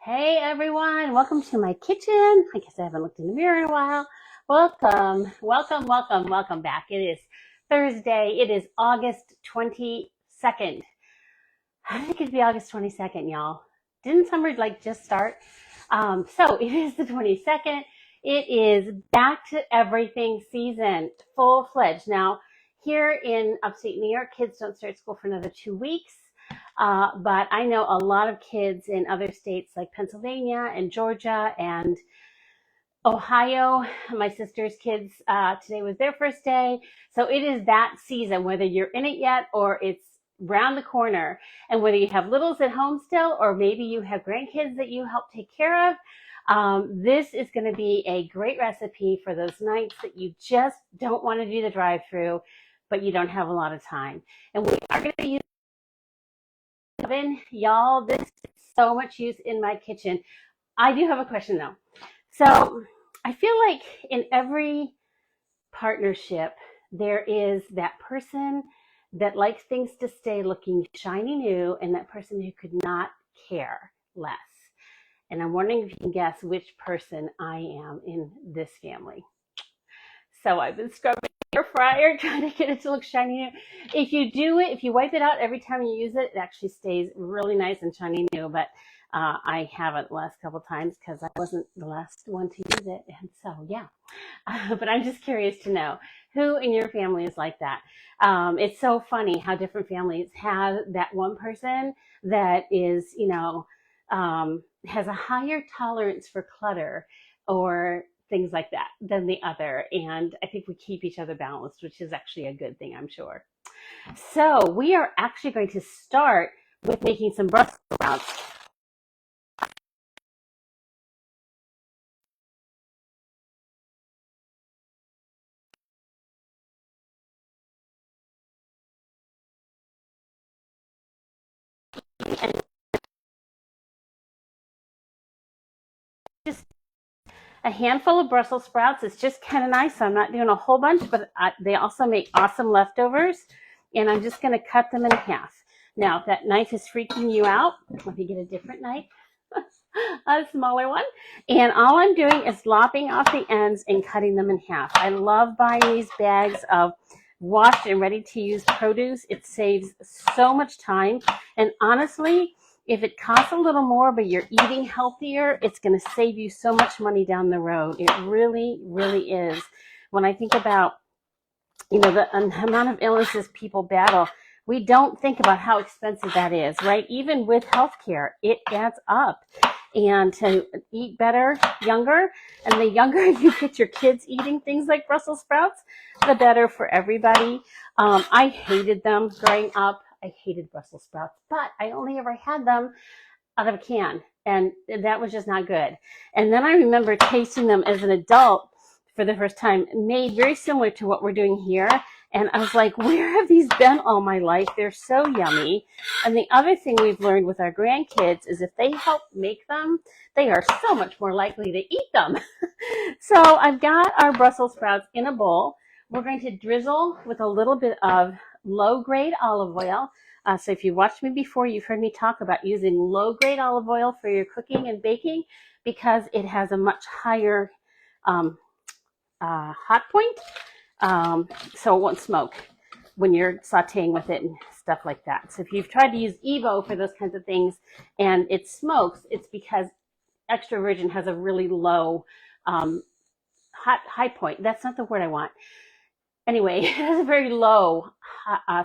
Hey everyone, welcome to my kitchen. I guess I haven't looked in the mirror in a while. Welcome back. It is Thursday. It is August 22nd. How did it get to be August 22nd, y'all? Didn't summer just start? So it is the 22nd. It is back to everything season, full-fledged. Now, here in upstate New York, kids don't start school for another 2 weeks. But I know a lot of kids in other states like Pennsylvania and Georgia and Ohio. My sister's kids, today was their first day. So it is that season, whether you're in it yet or it's round the corner. And whether you have littles at home still, or maybe you have grandkids that you help take care of, this is going to be a great recipe for those nights that you just don't want to do the drive-through, but you don't have a lot of time. And we are going to use oven. Y'all, this is so much use in my kitchen. I do have a question though. So I feel like in every partnership, there is that person that likes things to stay looking shiny new and that person who could not care less. And I'm wondering if you can guess which person I am in this family. So I've been scrubbing the air fryer, trying to get it to look shiny new. If you wipe it out every time you use it, it actually stays really nice and shiny new. But I haven't the last couple times because I wasn't the last one to use it. And so, yeah. But I'm just curious to know who in your family is like that. It's so funny how different families have that one person that is, has a higher tolerance for clutter or things like that than the other. And I think we keep each other balanced, which is actually a good thing, I'm sure. So we are actually going to start with making some Brussels sprouts. And just a handful of Brussels sprouts. It's just kind of nice. So I'm not doing a whole bunch, but they also make awesome leftovers. And I'm just going to cut them in half. Now, if that knife is freaking you out, let me get a different knife, a smaller one. And all I'm doing is lopping off the ends and cutting them in half. I love buying these bags of washed and ready to use produce. It saves so much time. And honestly, if it costs a little more, but you're eating healthier, it's going to save you so much money down the road. It really, really is. When I think about, the amount of illnesses people battle, we don't think about how expensive that is, right? Even with healthcare, it adds up. And to eat better, younger, and the younger you get your kids eating things like Brussels sprouts, the better for everybody. I hated them growing up. I hated Brussels sprouts, but I only ever had them out of a can, and that was just not good. And then I remember tasting them as an adult for the first time, made very similar to what we're doing here. And I was like, where have these been all my life? They're so yummy. And the other thing we've learned with our grandkids is if they help make them, they are so much more likely to eat them. So I've got our Brussels sprouts in a bowl. We're going to drizzle with a little bit of low-grade olive oil. So if you watched me before, you've heard me talk about using low-grade olive oil for your cooking and baking because it has a much higher hot point, so it won't smoke when you're sauteing with it and stuff like that. So if you've tried to use Evo for those kinds of things and it smokes, it's because extra virgin has a really low high point. That's not the word I want. Anyway, it has a very low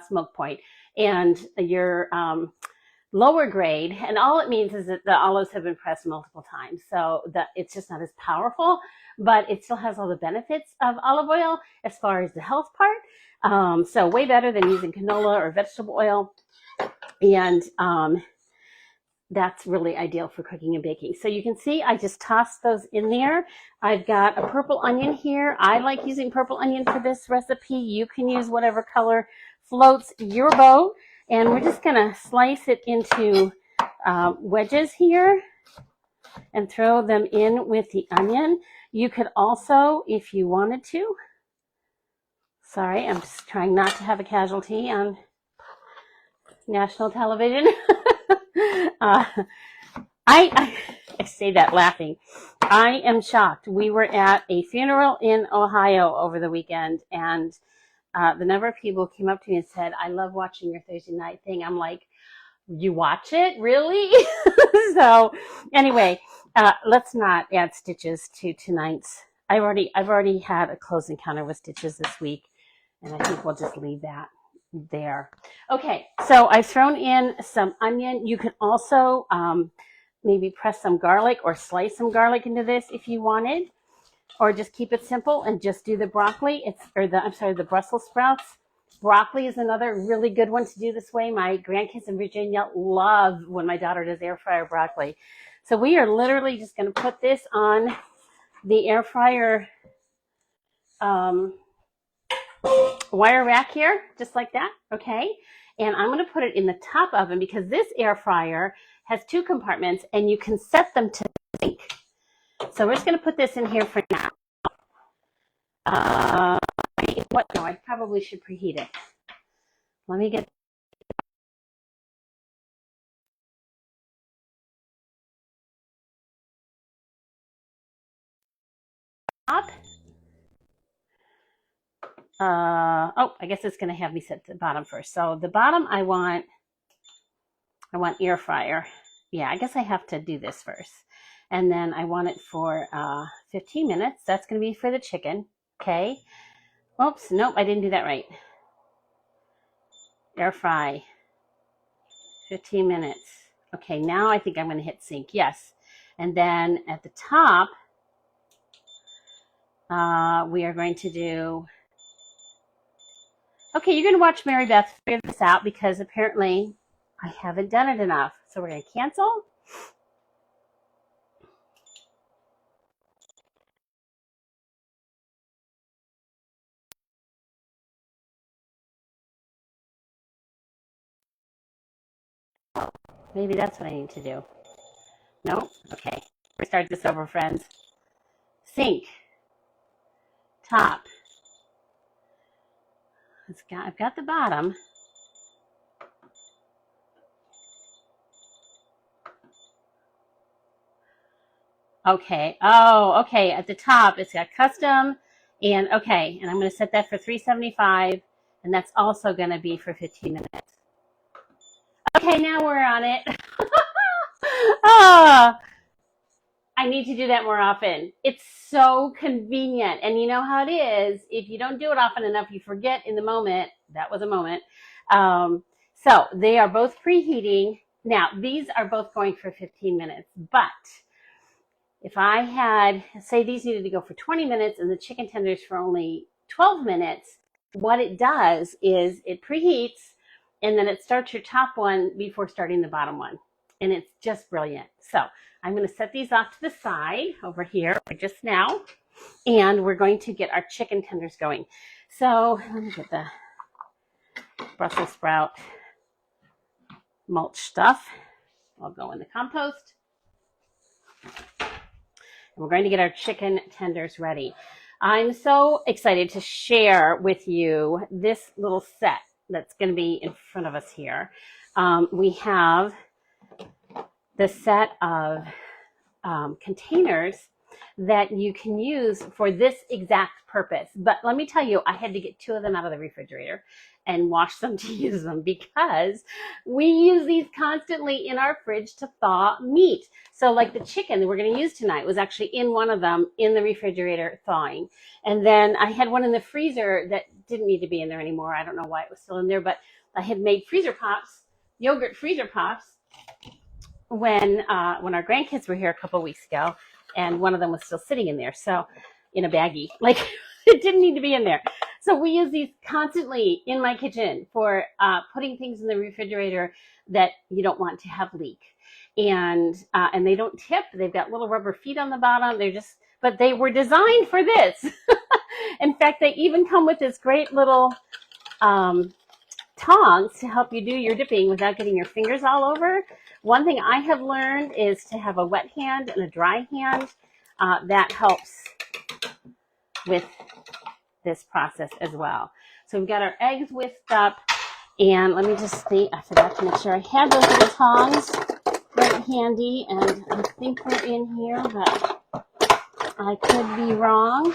smoke point, and your lower grade, and all it means is that the olives have been pressed multiple times, so that it's just not as powerful, but it still has all the benefits of olive oil as far as the health part. So way better than using canola or vegetable oil, and that's really ideal for cooking and baking. So you can see I just tossed those in there. I've got a purple onion here. I like using purple onion for this recipe. You can use whatever color floats your boat. And we're just going to slice it into wedges here and throw them in with the onion. You could also, if you wanted to, sorry, I'm just trying not to have a casualty on national television. I say that laughing. I am shocked. We were at a funeral in Ohio over the weekend, and the number of people came up to me and said, "I love watching your Thursday night thing." I'm like, "You watch it, really?" So, anyway, let's not add stitches to tonight's. I've already had a close encounter with stitches this week, and I think we'll just leave that there. Okay, so I've thrown in some onion. You can also maybe press some garlic or slice some garlic into this if you wanted, or just keep it simple and just do the broccoli. The Brussels sprouts. Broccoli is another really good one to do this way. My grandkids in Virginia love when my daughter does air fryer broccoli. So we are literally just going to put this on the air fryer wire rack here, just like that, okay? And I'm going to put it in the top oven because this air fryer has two compartments and you can set them to sync. So we're just going to put this in here for now. No, I probably should preheat it. Let me get up. I guess it's going to have me set the bottom first. So the bottom I want air fryer. Yeah, I guess I have to do this first. And then I want it for 15 minutes. That's going to be for the chicken. Okay. Oops, nope, I didn't do that right. Air fry. 15 minutes. Okay, now I think I'm going to hit sync. Yes. And then at the top, we are going to do... Okay, you're going to watch Mary Beth figure this out because apparently I haven't done it enough. So we're going to cancel. Maybe that's what I need to do. No? Okay. Restart this over, friends. Sync. Top. I've got the bottom. Okay. Oh, okay. At the top, it's got custom. And okay. And I'm going to set that for $3.75. And that's also going to be for 15 minutes. Okay, now we're on it. Oh, I need to do that more often. It's so convenient. And you know how it is. If you don't do it often enough, you forget in the moment. That was a moment. So they are both preheating. Now, these are both going for 15 minutes. But if I had, say these needed to go for 20 minutes and the chicken tenders for only 12 minutes, what it does is it preheats and then it starts your top one before starting the bottom one. And it's just brilliant. So I'm going to set these off to the side over here just now. And we're going to get our chicken tenders going. So let me get the Brussels sprout mulch stuff. I'll go in the compost. And we're going to get our chicken tenders ready. I'm so excited to share with you this little set that's going to be in front of us here. We have the set of containers that you can use for this exact purpose. But let me tell you, I had to get 2 of them out of the refrigerator and wash them to use them because we use these constantly in our fridge to thaw meat. So like the chicken that we're going to use tonight was actually in one of them in the refrigerator thawing. And then I had one in the freezer that didn't need to be in there anymore. I don't know why it was still in there, but I had made freezer pops, yogurt freezer pops, when our grandkids were here a couple of weeks ago, and one of them was still sitting in there, so in a baggie, like it didn't need to be in there. So we use these constantly in my kitchen for putting things in the refrigerator that you don't want to have leak, and they don't tip. They've got little rubber feet on the bottom. But they were designed for this. In fact, they even come with this great little tongs to help you do your dipping without getting your fingers all over. One thing I have learned is to have a wet hand and a dry hand. That helps with this process as well. So we've got our eggs whisked up, and let me just see, I forgot to make sure I had those little tongs right handy, and I think they're in here, but I could be wrong.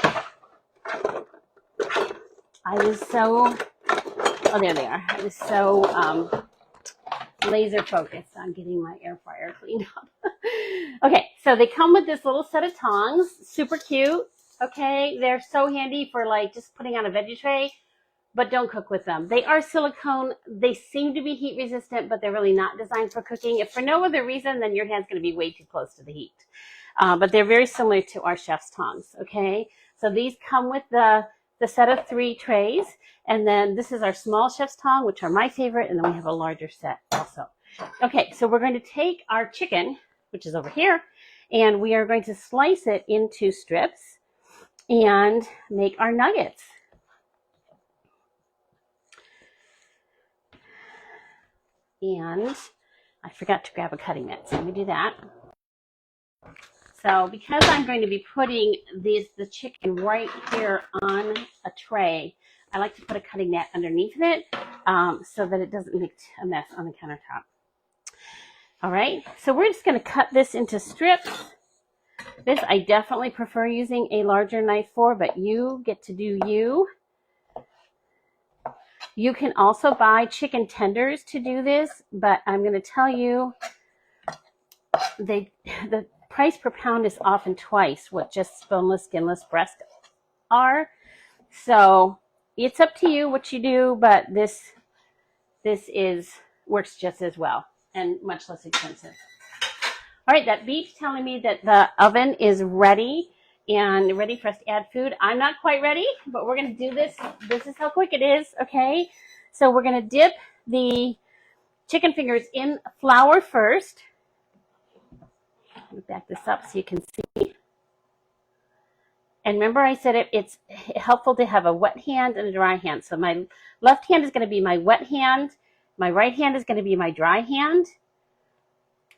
I was so, oh, there they are. I was so laser focused on getting my air fryer cleaned up. Okay, so they come with this little set of tongs, super cute. Okay, they're so handy for like just putting on a veggie tray, but don't cook with them. They are silicone. They seem to be heat resistant, but they're really not designed for cooking. If for no other reason, then your hand's going to be way too close to the heat. But they're very similar to our chef's tongs. Okay, so these come with the set of 3 trays, and then this is our small chef's tong, which are my favorite, and then we have a larger set also. Okay, so we're going to take our chicken, which is over here, and we are going to slice it into strips and make our nuggets. And I forgot to grab a cutting mat, so let me do that. So because I'm going to be putting the chicken right here on a tray, I like to put a cutting mat underneath it so that it doesn't make a mess on the countertop. All right, so we're just going to cut this into strips. This I definitely prefer using a larger knife for, but you get to do you. You can also buy chicken tenders to do this, but I'm going to tell you, the price per pound is often twice what just boneless, skinless breast are. So it's up to you what you do, but this works just as well and much less expensive. All right, that beep's telling me that the oven is ready and ready for us to add food. I'm not quite ready, but we're going to do this. This is how quick it is, okay? So we're going to dip the chicken fingers in flour first. Let me back this up so you can see. And remember I said it's helpful to have a wet hand and a dry hand. So my left hand is going to be my wet hand. My right hand is going to be my dry hand.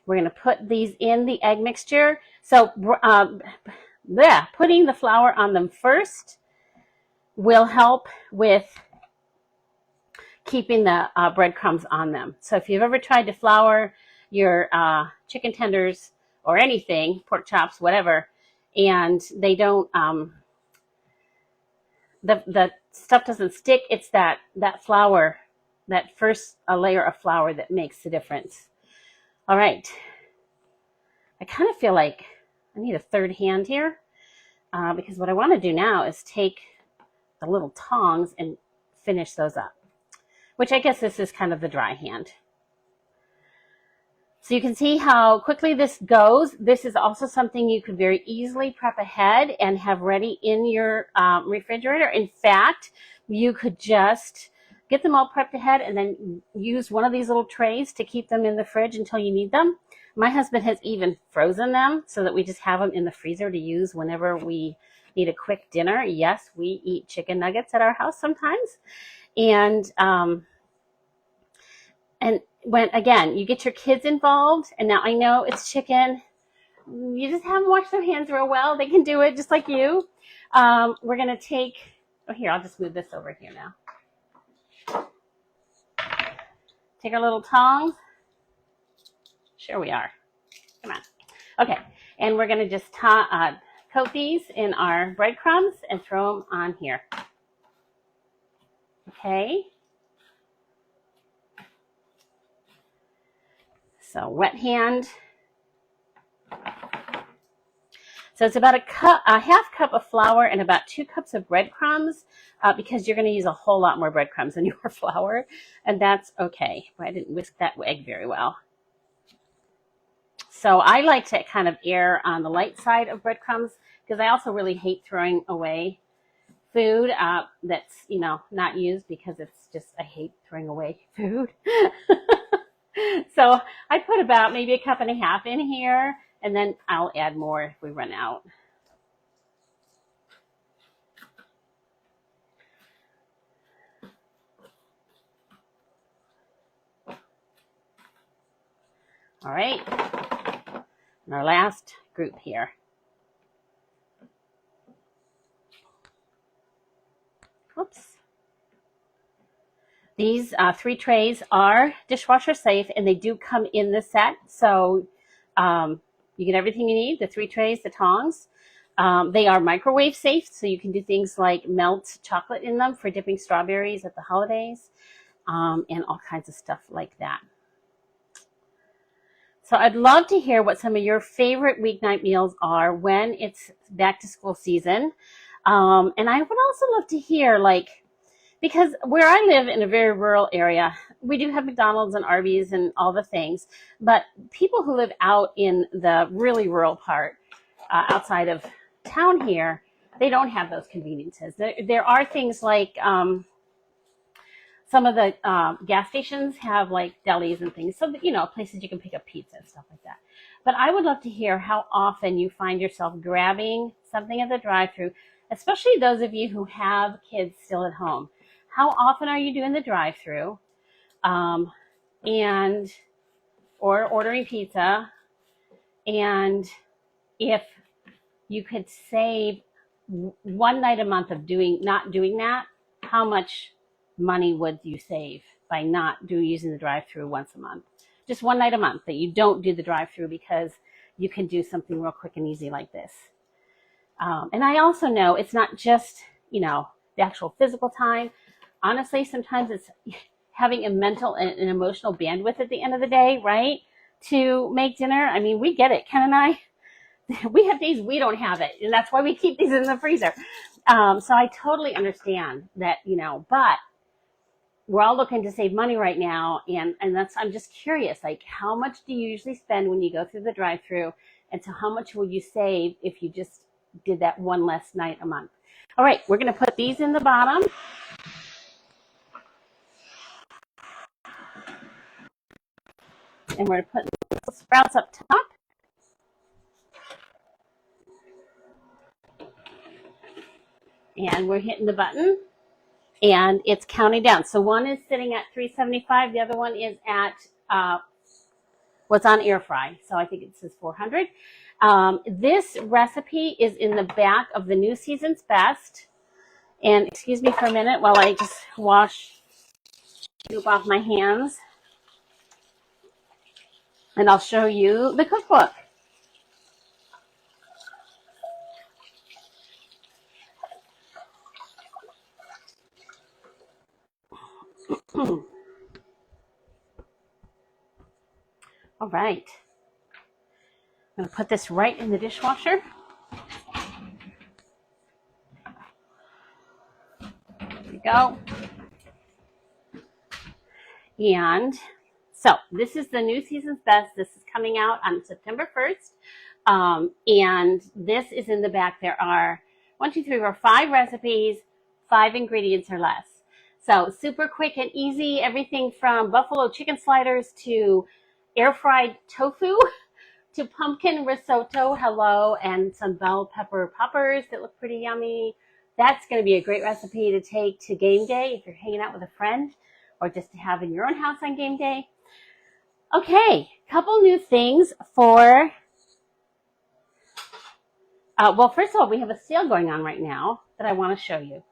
We're going to put these in the egg mixture. So putting the flour on them first will help with keeping the breadcrumbs on them. So if you've ever tried to flour your chicken tenders or anything, pork chops, whatever, and they don't, the stuff doesn't stick, it's that flour, that first layer of flour that makes the difference. All right. I kind of feel like I need a third hand here because what I want to do now is take the little tongs and finish those up, which I guess this is kind of the dry hand. So you can see how quickly this goes. This is also something you could very easily prep ahead and have ready in your refrigerator. In fact, you could just get them all prepped ahead and then use one of these little trays to keep them in the fridge until you need them. My husband has even frozen them so that we just have them in the freezer to use whenever we need a quick dinner. Yes, we eat chicken nuggets at our house sometimes. And when, again, you get your kids involved, and now I know it's chicken, you just have them wash their hands real well. They can do it just like you. We're going to take, here, I'll just move this over here now. Take our little tongs. Sure we are. Come on. Okay, and we're going to just coat these in our breadcrumbs and throw them on here. Okay. So wet hand. So it's about a half cup of flour and about 2 cups of breadcrumbs because you're going to use a whole lot more breadcrumbs than your flour, and that's okay. I didn't whisk that egg very well. So I like to kind of err on the light side of breadcrumbs because I also really hate throwing away food that's, not used because it's just, I hate throwing away food. So I put about maybe 1.5 cups in here, and then I'll add more if we run out. All right, and our last group here. Whoops. These 3 trays are dishwasher safe, and they do come in the set. So You get everything you need, the 3 trays, the tongs. They are microwave safe, so you can do things like melt chocolate in them for dipping strawberries at the holidays, and all kinds of stuff like that. So I'd love to hear what some of your favorite weeknight meals are when it's back to school season. And I would also love to hear, because where I live in a very rural area, we do have McDonald's and Arby's and all the things, but people who live out in the really rural part, outside of town here, they don't have those conveniences. There are things like some of the gas stations have like delis and things, so that, places you can pick up pizza and stuff like that. But I would love to hear how often you find yourself grabbing something at the drive-thru, especially those of you who have kids still at home. How often are you doing the drive-thru, or ordering pizza? And if you could save one night a month of not doing that, how much money would you save by not using the drive-thru once a month? Just one night a month that you don't do the drive-thru because you can do something real quick and easy like this. And I also know it's not just, the actual physical time. Honestly, sometimes it's having a mental and emotional bandwidth at the end of the day, right? To make dinner. I mean, we get it. Ken and I, we have days we don't have it. And that's why we keep these in the freezer. So I totally understand that, but we're all looking to save money right now. And I'm just curious, how much do you usually spend when you go through the drive-thru? And so how much will you save if you just did that one less night a month? All right, we're going to put these in the bottom. And we're going to put the sprouts up top. And we're hitting the button. And it's counting down. So one is sitting at 375. The other one is at what's on air fry. So I think it says 400. This recipe is in the back of the New Season's Best. And excuse me for a minute while I just wash goop off my hands. And I'll show you the cookbook. All right. I'm going to put this right in the dishwasher. There we go. And so this is the New Season's Best. This is coming out on September 1st. And this is in the back. There are 5 recipes, 5 ingredients or less. So super quick and easy. Everything from buffalo chicken sliders to air fried tofu to pumpkin risotto, and some bell pepper poppers that look pretty yummy. That's going to be a great recipe to take to game day if you're hanging out with a friend, or just to have in your own house on game day. Okay, couple new things for, first of all, we have a sale going on right now that I want to show you.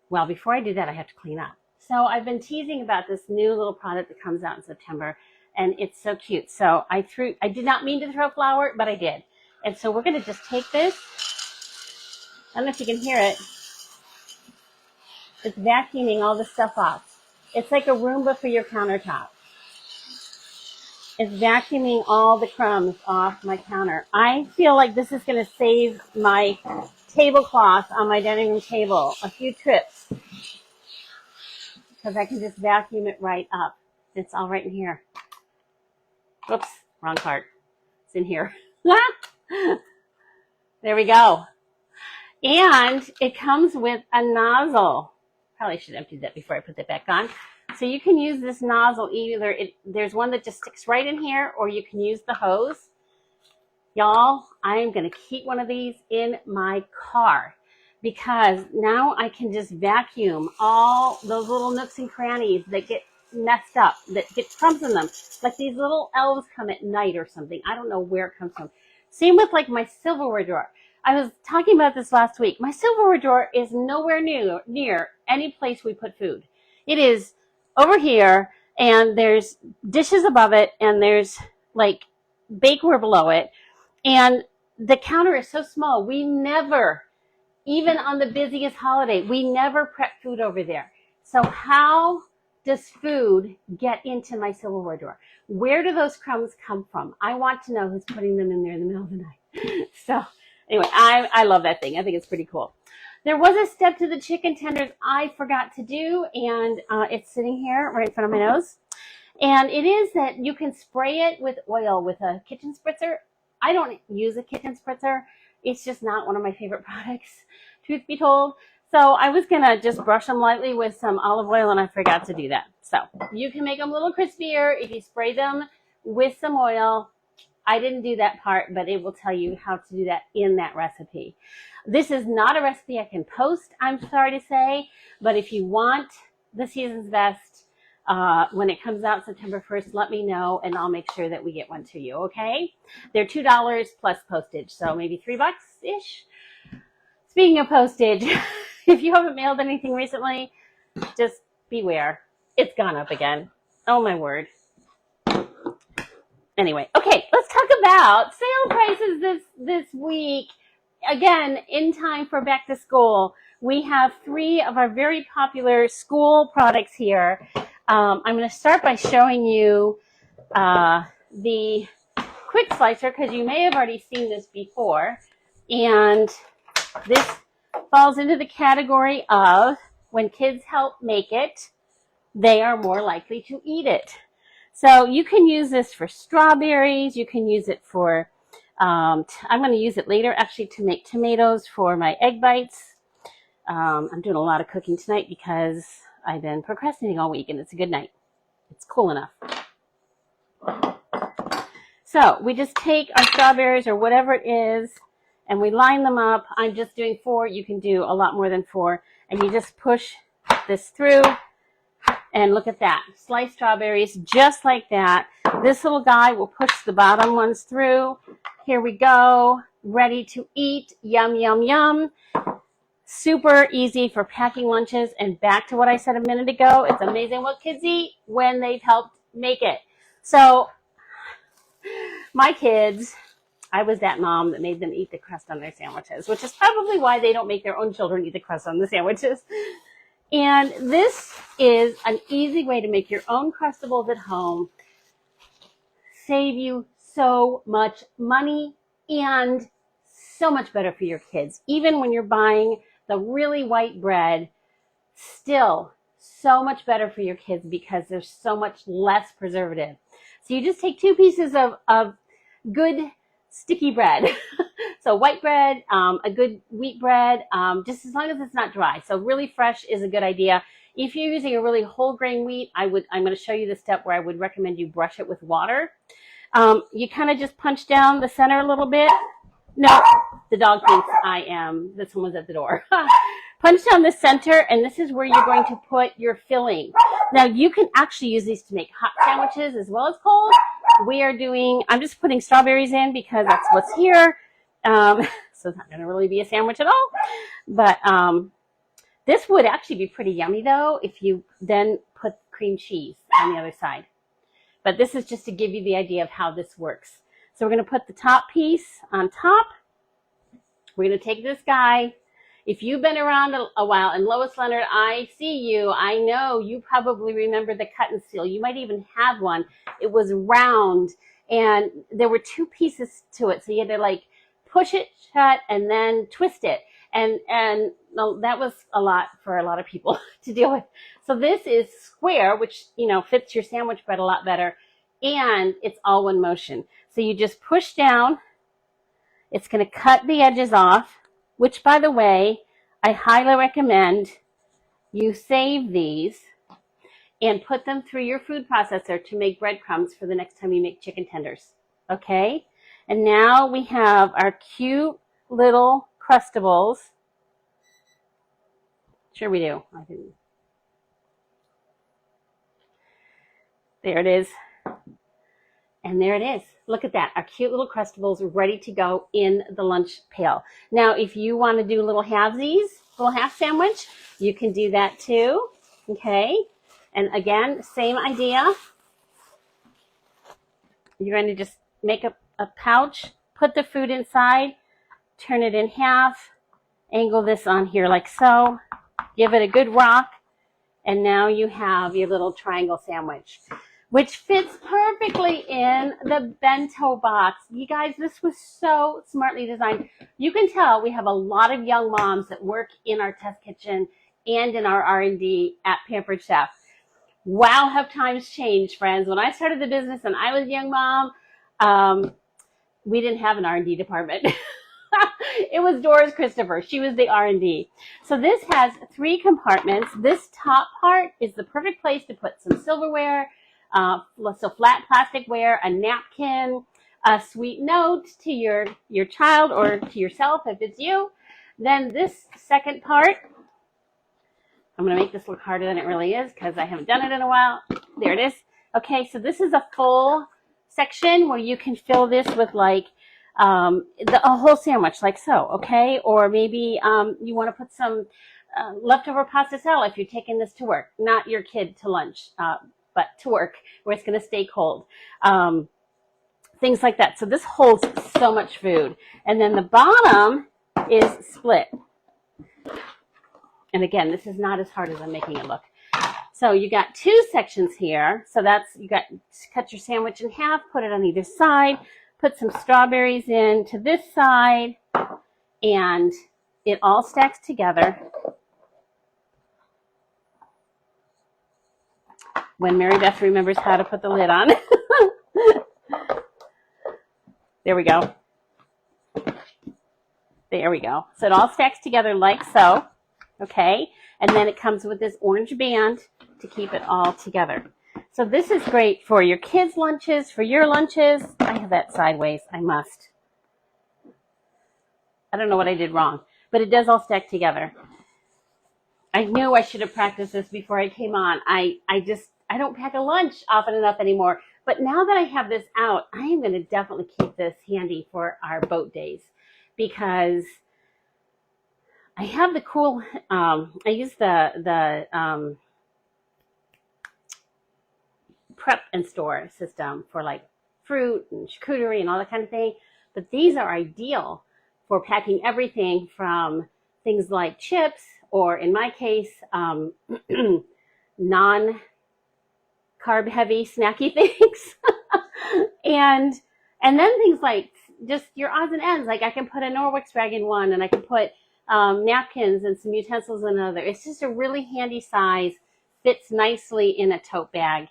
Well, before I do that, I have to clean up. So I've been teasing about this new little product that comes out in September, and it's so cute. So I did not mean to throw flour, but I did. And so we're going to just take this. I don't know if you can hear it. It's vacuuming all the stuff off. It's like a Roomba for your countertop. It's vacuuming all the crumbs off my counter. I feel like this is going to save my tablecloth on my dining room table a few trips, because I can just vacuum it right up. It's all right in here. Oops, wrong part. It's in here. There we go. And it comes with a nozzle. Probably should empty that before I put that back on. So you can use this nozzle either. There's one that just sticks right in here, or you can use the hose. Y'all, I'm going to keep one of these in my car, because now I can just vacuum all those little nooks and crannies that get messed up, that get crumbs in them. Like these little elves come at night or something. I don't know where it comes from. Same with like my silverware drawer. I was talking about this last week. My silverware drawer is nowhere near any place we put food. It is over here, and there's dishes above it, and there's like bakeware below it. And the counter is so small. We never, even on the busiest holiday, we never prep food over there. So how does food get into my silverware drawer? Where do those crumbs come from? I want to know who's putting them in there in the middle of the night. So anyway, I love that thing. I think it's pretty cool. There was a step to the chicken tenders I forgot to do, and it's sitting here right in front of my nose. And it is that you can spray it with oil with a kitchen spritzer. I don't use a kitchen spritzer. It's just not one of my favorite products, truth be told. So I was going to just brush them lightly with some olive oil, and I forgot to do that. So you can make them a little crispier if you spray them with some oil. I didn't do that part, but it will tell you how to do that in that recipe. This is not a recipe I can post, I'm sorry to say, but if you want the Season's Best when it comes out September 1st, let me know, and I'll make sure that we get one to you, okay? They're $2 plus postage, so maybe $3-ish. Speaking of postage, if you haven't mailed anything recently, just beware. It's gone up again. Oh, my word. Anyway, okay, let's talk about sale prices this week. Again, in time for back to school, we have 3 of our very popular school products here. I'm going to start by showing you the quick slicer, because you may have already seen this before. And this falls into the category of when kids help make it, they are more likely to eat it. So you can use this for strawberries. You can use it for, I'm going to use it later actually to make tomatoes for my egg bites. I'm doing a lot of cooking tonight because I've been procrastinating all week, and it's a good night. It's cool enough. So we just take our strawberries or whatever it is, and we line them up. I'm just doing 4. You can do a lot more than 4. And you just push this through. And look at that. Sliced strawberries just like that. This little guy will push the bottom ones through. Here we go. Ready to eat. Yum, yum, yum. Super easy for packing lunches. And back to what I said a minute ago, it's amazing what kids eat when they've helped make it. So my kids, I was that mom that made them eat the crust on their sandwiches, which is probably why they don't make their own children eat the crust on the sandwiches. And this is an easy way to make your own Crustables at home, save you so much money, and so much better for your kids. Even when you're buying the really white bread, still so much better for your kids because there's so much less preservative. So you just take 2 pieces of good sticky bread. So white bread, a good wheat bread, just as long as it's not dry. So really fresh is a good idea. If you're using a really whole grain wheat, I'm going to show you the step where I would recommend you brush it with water. You kind of just punch down the center a little bit. No, the dog thinks I am, that someone's at the door. Punch down the center, and this is where you're going to put your filling. Now, you can actually use these to make hot sandwiches as well as cold. I'm just putting strawberries in because that's what's here. So it's not going to really be a sandwich at all. But this would actually be pretty yummy, though, if you then put cream cheese on the other side. But this is just to give you the idea of how this works. So we're going to put the top piece on top. We're going to take this guy. If you've been around a while, and Lois Leonard, I see you. I know you probably remember the cut and seal. You might even have one. It was round, and there were 2 pieces to it. So you had to like push it shut and then twist it. And that was a lot for a lot of people to deal with. So this is square, which, fits your sandwich bread a lot better. And it's all one motion. So you just push down. It's going to cut the edges off, which, by the way, I highly recommend you save these and put them through your food processor to make breadcrumbs for the next time you make chicken tenders. Okay? And now we have our cute little Crustables. Sure we do. There it is. And there it is. Look at that. Our cute little Crustables ready to go in the lunch pail. Now, if you want to do little halvesies, little half sandwich, you can do that too. Okay? And again, same idea. You're going to just make a pouch, put the food inside, turn it in half, angle this on here like so, give it a good rock, and now you have your little triangle sandwich, which fits perfectly in the bento box. You guys, this was so smartly designed. You can tell we have a lot of young moms that work in our test kitchen and in our R&D at Pampered Chef. Wow, have times changed, friends. When I started the business and I was a young mom, we didn't have an R&D department. It was Doris Christopher. She was the R&D. So this has 3 compartments. This top part is the perfect place to put some silverware, so flat plasticware, a napkin, a sweet note to your child or to yourself if it's you. Then this second part, I'm going to make this look harder than it really is because I haven't done it in a while. There it is. Okay, so this is a full section where you can fill this with like a whole sandwich like so, okay? Or maybe you want to put some leftover pasta salad if you're taking this to work. Not your kid to lunch, but to work where it's going to stay cold. Things like that. So this holds so much food. And then the bottom is split. And again, this is not as hard as I'm making it look. So you got 2 sections here. So that's, you got, cut your sandwich in half, put it on either side, put some strawberries in to this side, and it all stacks together. When Mary Beth remembers how to put the lid on. There we go. There we go. So it all stacks together like so, okay? And then it comes with this orange band to keep it all together. So this is great for your kids' lunches, for your lunches. I have that sideways. I must. I don't know what I did wrong, but it does all stack together. I knew I should have practiced this before I came on. I don't pack a lunch often enough anymore. But now that I have this out, I am going to definitely keep this handy for our boat days because I have the cool, I use the prep and store system for like fruit and charcuterie and all that kind of thing. But these are ideal for packing everything from things like chips or in my case, non-carb heavy snacky things. and then things like just your odds and ends. Like I can put a Norwex rag in one and I can put napkins and some utensils in another. It's just a really handy size, fits nicely in a tote bag,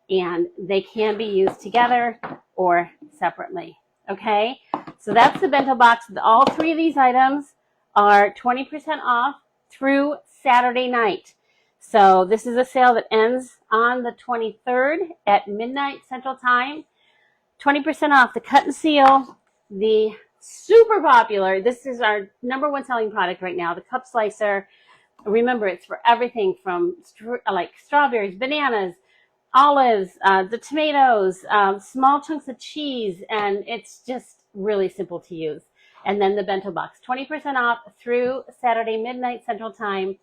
and they can be used together or separately. Okay, so that's the bento box. All 3 of these items are 20% off through Saturday night. So this is a sale that ends on the 23rd at midnight Central Time. 20% off the cut and seal, the super popular, this is our #1 selling product right now, the cup slicer. Remember, it's for everything from like strawberries, bananas, olives, the tomatoes, small chunks of cheese, and it's just really simple to use. And then the bento box, 20% off through Saturday midnight Central Time,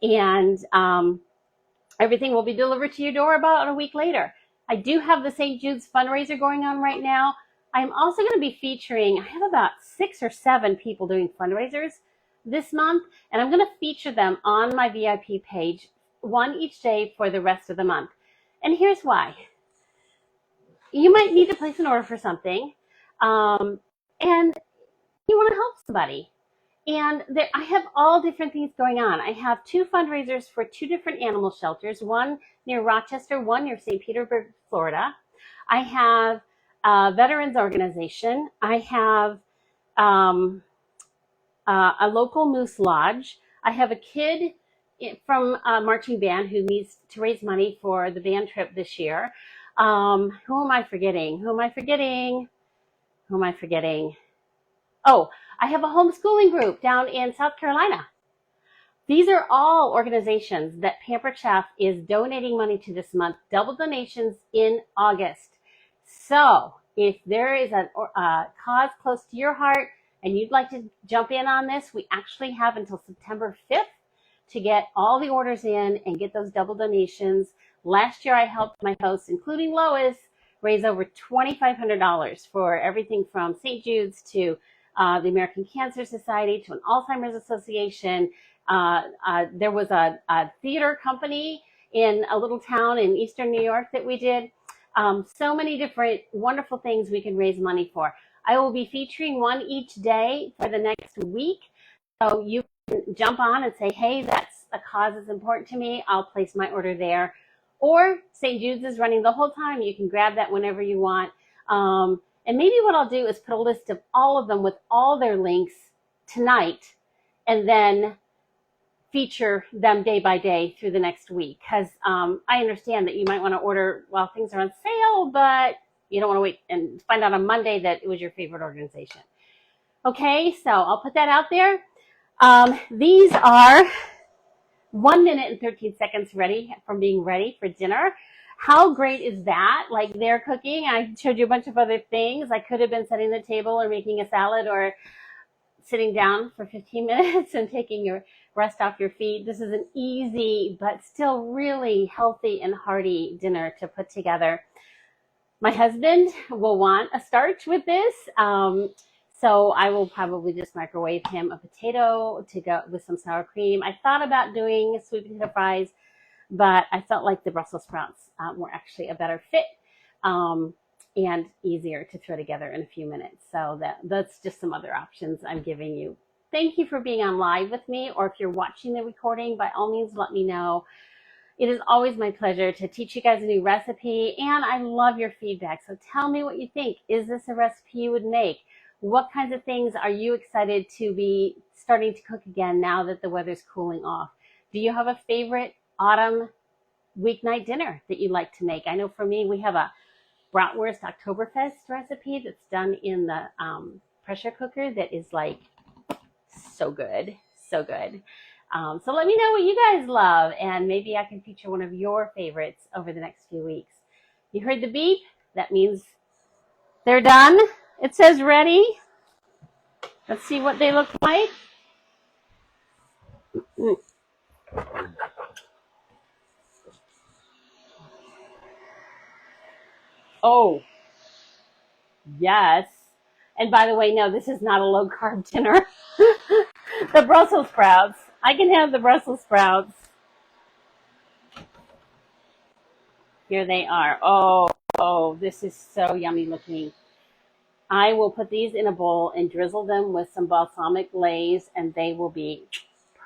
and everything will be delivered to your door about a week later. I do have the St. Jude's fundraiser going on right now. I'm also going to be featuring, I have about 6 or 7 people doing fundraisers this month, and I'm going to feature them on my VIP page, one each day for the rest of the month. And here's why. You might need to place an order for something, and you want to help somebody. And I have all different things going on. I have 2 fundraisers for 2 different animal shelters, one near Rochester, one near St. Petersburg, Florida. I have a veterans organization. I have a local moose lodge. I have a kid from a marching band who needs to raise money for the band trip this year. Who am I forgetting? Oh, I have a homeschooling group down in South Carolina. These are all organizations that Pampered Chef is donating money to this month, double donations in August. So if there is a cause close to your heart and you'd like to jump in on this, we actually have until September 5th to get all the orders in and get those double donations. Last year I helped my hosts, including Lois, raise over $2,500 for everything from St. Jude's to the American Cancer Society to an Alzheimer's Association. There was a theater company in a little town in Eastern New York that we did. So many different wonderful things we can raise money for. I will be featuring one each day for the next week. So you can jump on and say, hey, that's a cause that's important to me. I'll place my order there. Or St. Jude's is running the whole time. You can grab that whenever you want. And maybe what I'll do is put a list of all of them with all their links tonight and then feature them day by day through the next week. Because I understand that you might want to order while things are on sale, but you don't want to wait and find out on Monday that it was your favorite organization. Okay, so I'll put that out there. These are 1 minute and 13 seconds ready from being ready for dinner. How great is that? Like they're cooking. I showed you a bunch of other things. I could have been setting the table or making a salad or sitting down for 15 minutes and taking your rest off your feet. This is an easy but still really healthy and hearty dinner to put together. My husband will want a starch with this. So I will probably just microwave him a potato to go with some sour cream. I thought about doing sweet potato fries, but I felt like the Brussels sprouts were actually a better fit and easier to throw together in a few minutes. So that's just some other options I'm giving you. Thank you for being on live with me, or if you're watching the recording, by all means, let me know. It is always my pleasure to teach you guys a new recipe, and I love your feedback. So tell me what you think. Is this a recipe you would make? What kinds of things are you excited to be starting to cook again now that the weather's cooling off? Do you have a favorite autumn weeknight dinner that you like to make? I know for me, we have a bratwurst Oktoberfest recipe that's done in the pressure cooker that is like so good, so good. So let me know what you guys love, and maybe I can feature one of your favorites over the next few weeks. You heard the beep? That means they're done. It says ready. Let's see what they look like. Oh, yes. And by the way, no, this is not a low-carb dinner. The Brussels sprouts. I can have the Brussels sprouts. Here they are. Oh, this is so yummy looking. I will put these in a bowl and drizzle them with some balsamic glaze, and they will be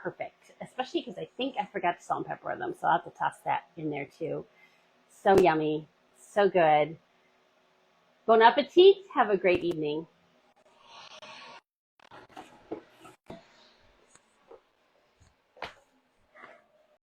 perfect, especially because I think I forgot to salt and pepper them, so I'll have to toss that in there too. So yummy, so good. Bon appetit. Have a great evening.